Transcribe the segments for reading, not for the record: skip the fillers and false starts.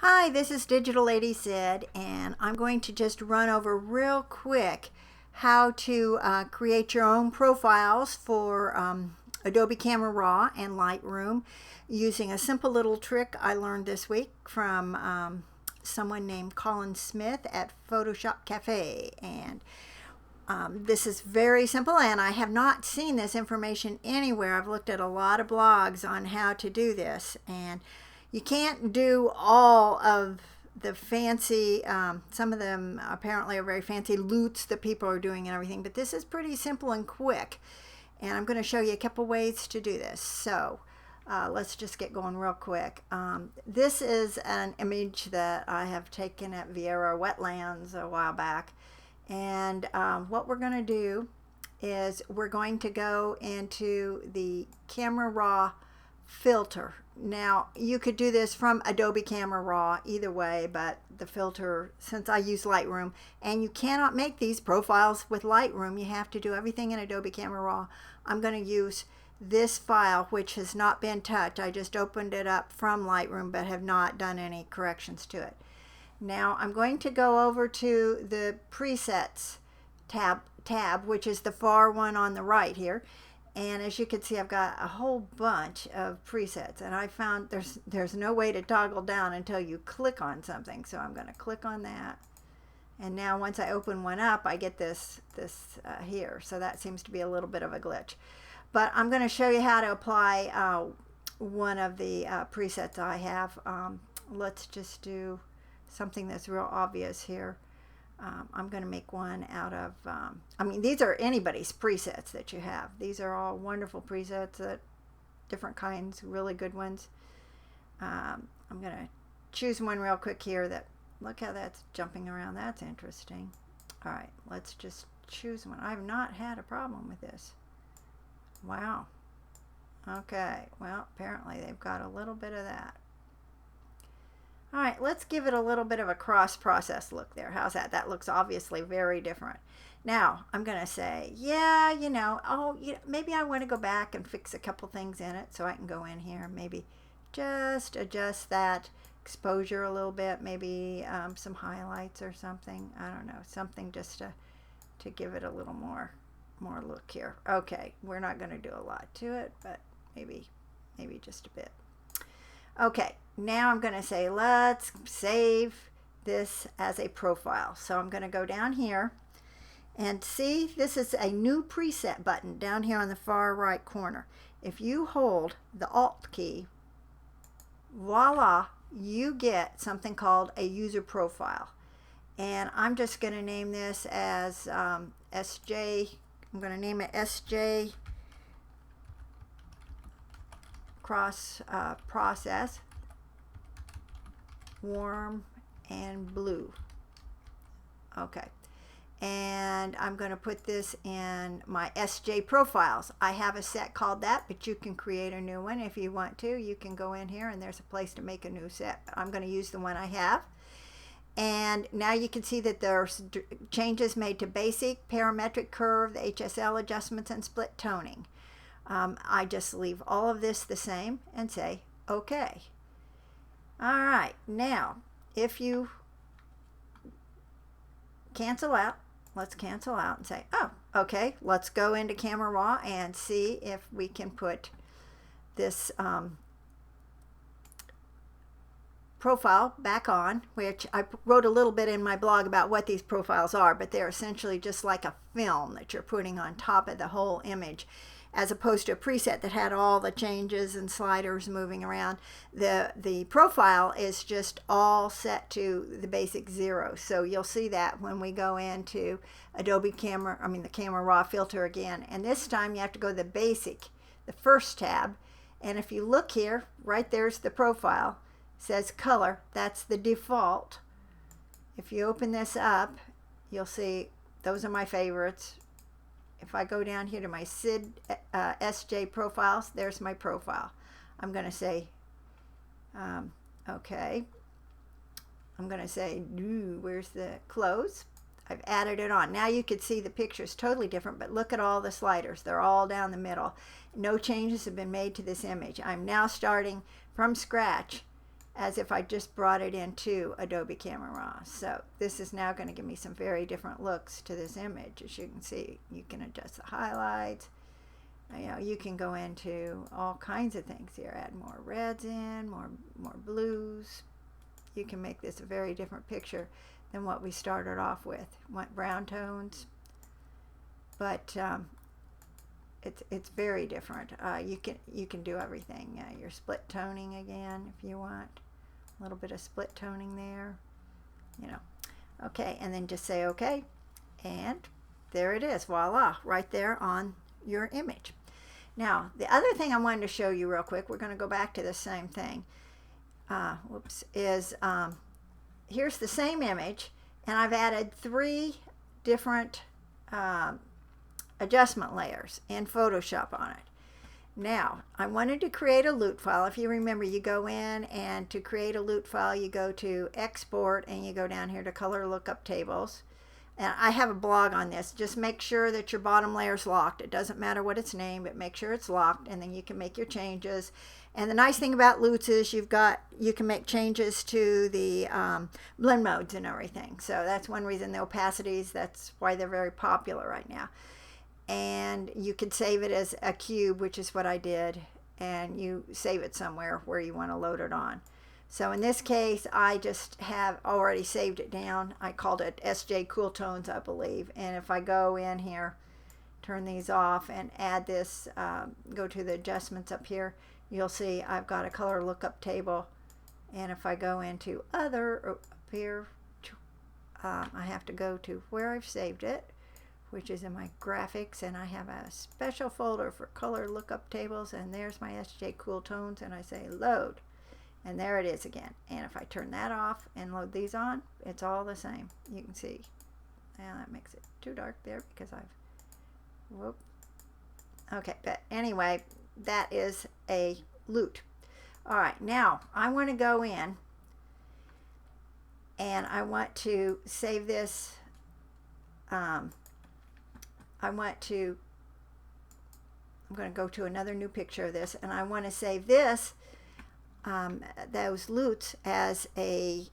Hi, this is Digital Lady Sid, and I'm going to just run over real quick how to create your own profiles for Adobe Camera Raw and Lightroom using a simple little trick I learned this week from someone named Colin Smith at Photoshop Cafe. And this is very simple, and I have not seen this information anywhere. I've looked at a lot of blogs on how to do this, and you can't do all of the fancy, some of them apparently are very fancy LUTs that people are doing and everything, but this is pretty simple and quick. And I'm going to show you a couple ways to do this. So let's just get going real quick. This is an image that I have taken at Vieira Wetlands a while back. And what we're going to do is we're going to go into the Camera Raw filter. Now, you could do this from Adobe Camera Raw either way, but the filter, since I use Lightroom, and you cannot make these profiles with Lightroom, you have to do everything in Adobe Camera Raw. I'm going to use this file, which has not been touched. I just opened it up from Lightroom, but have not done any corrections to it. Now, I'm going to go over to the Presets tab, which is the far one on the right here. And as you can see, I've got a whole bunch of presets, and I found there's no way to toggle down until you click on something. So I'm going to click on that, and now once I open one up, I get this here. So that seems to be a little bit of a glitch, but I'm going to show you how to apply one of the presets I have. Let's just do something that's real obvious here. I'm going to make one out of, I mean, these are anybody's presets that you have. These are all wonderful presets, that different kinds, really good ones. I'm going to choose one real quick here that, look how that's jumping around. That's interesting. All right, let's just choose one. I've not had a problem with this. Wow. Okay, well, apparently they've got a little bit of that. All right, let's give it a little bit of a cross-process look there. How's that? That looks obviously very different. Now, I'm going to say, yeah, you know, maybe I want to go back and fix a couple things in it, so I can go in here and maybe just adjust that exposure a little bit, maybe some highlights or something. I don't know, something just to give it a little more look here. Okay, we're not going to do a lot to it, but maybe just a bit. Okay, now I'm going to say, let's save this as a profile. So I'm going to go down here and see, this is a new preset button down here on the far right corner. If you hold the Alt key, voila, you get something called a user profile. And I'm just going to name this as SJ. I'm going to name it SJ cross process warm and blue. Okay, and I'm going to put this in my SJ profiles. I have a set called that, but you can create a new one if you want to. You can go in here and there's a place to make a new set. I'm going to use the one I have. And now you can see that there's changes made to basic, parametric curve, the HSL adjustments, and split toning. I just leave all of this the same and say OK. All right, now if you cancel out, let's cancel out and say, oh, okay, let's go into Camera Raw and see if we can put this profile back on, which I wrote a little bit in my blog about what these profiles are, but they're essentially just like a film that you're putting on top of the whole image, as opposed to a preset that had all the changes and sliders moving around. The profile is just all set to the basic 0. So you'll see that when we go into Adobe Camera, the Camera Raw filter again. And this time you have to go to the basic, the first tab. And if you look here, right there's the profile. It says color, that's the default. If you open this up, you'll see those are my favorites. If I go down here to my SID SJ profiles, there's my profile. I'm going to say, okay. I'm going to say, where's the close? I've added it on. Now you can see the picture is totally different, but look at all the sliders. They're all down the middle. No changes have been made to this image. I'm now starting from scratch as if I just brought it into Adobe Camera Raw. So this is now going to give me some very different looks to this image. As you can see, you can adjust the highlights. You know, you can go into all kinds of things here. Add more reds in, more blues. You can make this a very different picture than what we started off with. Want brown tones, but it's very different. You can do everything. Your split toning again if you want. A little bit of split toning there, you know. Okay, and then just say okay, and there it is. Voila, right there on your image. Now, the other thing I wanted to show you real quick, we're going to go back to the same thing. Here's the same image, and I've added 3 different adjustment layers in Photoshop on it. Now, I wanted to create a LUT file. If you remember, you go in, and to create a LUT file, you go to Export, and you go down here to Color Lookup Tables. And I have a blog on this. Just make sure that your bottom layer is locked. It doesn't matter what it's named, but make sure it's locked, and then you can make your changes. And the nice thing about LUTs is you can make changes to the blend modes and everything. So that's one reason the opacities, that's why they're very popular right now. And you could save it as a cube, which is what I did, and you save it somewhere where you want to load it on. So in this case, I just have already saved it down. I called it SJ Cool Tones, I believe. And if I go in here, turn these off, and add this, go to the adjustments up here, you'll see I've got a color lookup table. And if I go into other up here, I have to go to where I've saved it, which is in my graphics, and I have a special folder for color lookup tables, and there's my SJ Cool Tones, and I say load, and there it is again. And if I turn that off and load these on, it's all the same. You can see, and that makes it too dark there because whoop. Okay, but anyway, that is a LUT. All right, now I want to go in, and I want to save this. I'm going to go to another new picture of this, and I want to save this, those LUTs as a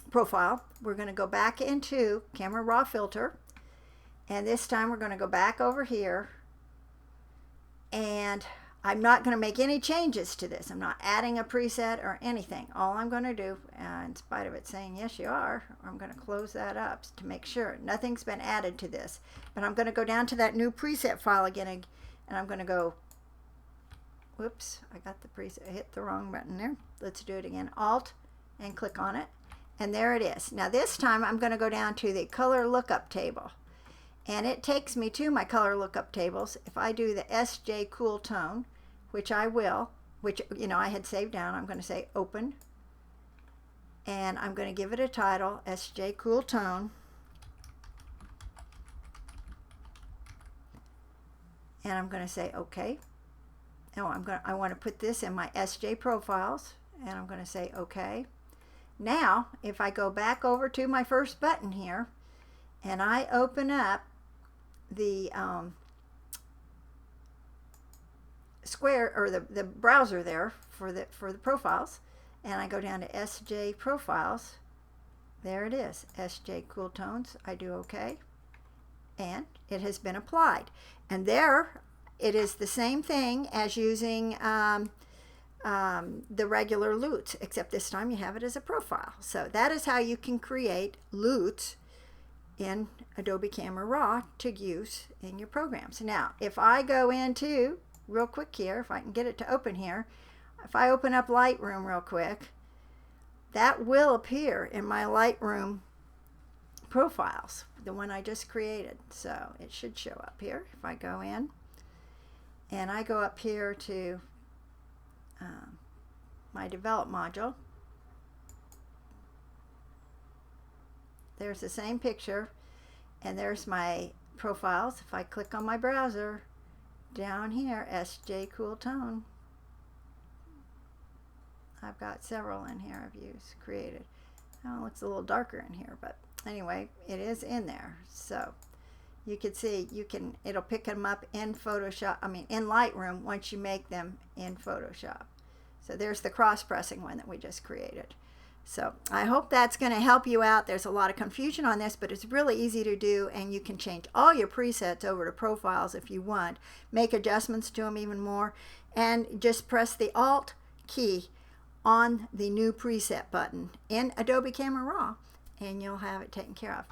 profile. We're going to go back into Camera Raw Filter, and this time we're going to go back over here, and I'm not going to make any changes to this. I'm not adding a preset or anything. All I'm going to do, in spite of it saying yes you are, I'm going to close that up to make sure nothing's been added to this. But I'm going to go down to that new preset file again, and I'm going to go, whoops, I got the preset, I hit the wrong button there. Let's do it again. Alt and click on it, and there it is. Now this time I'm going to go down to the color lookup table, and it takes me to my color lookup tables. If I do the SJ Cool Tone, which I will, which I had saved down, I'm going to say open, and I'm going to give it a title, SJ Cool Tone, and I'm going to say okay. I want to put this in my SJ profiles, and I'm going to say okay. Now if I go back over to my first button here, and I open up the square, or the browser there for the profiles, and I go down to SJ profiles, there it is, SJ Cool Tones. I do okay, and it has been applied. And there it is the same thing as using the regular LUTs, except this time you have it as a profile. So that is how you can create LUTs in Adobe Camera Raw to use in your programs. Now if I go into, real quick here, if I can get it to open here, if I open up Lightroom real quick, that will appear in my Lightroom profiles, the one I just created. So it should show up here. If I go in and I go up here to my develop module, there's the same picture, and there's my profiles. If I click on my browser, down here, SJ Cool Tone, I've got several in here I've created. Oh, it looks a little darker in here, but anyway, it is in there. So you can see, it'll pick them up in Photoshop, in Lightroom once you make them in Photoshop. So there's the cross-pressing one that we just created. So I hope that's going to help you out. There's a lot of confusion on this, but it's really easy to do, and you can change all your presets over to profiles if you want. Make adjustments to them even more, and just press the Alt key on the new preset button in Adobe Camera Raw, and you'll have it taken care of.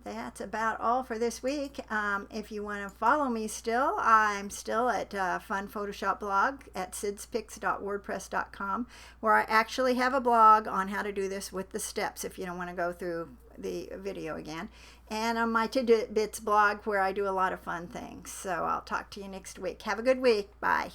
That's about all for this week. If you want to follow me still, I'm still at Fun Photoshop blog at sidspics.wordpress.com, where I actually have a blog on how to do this with the steps if you don't want to go through the video again. And on my Tidbits blog, where I do a lot of fun things. So I'll talk to you next week. Have a good week. Bye.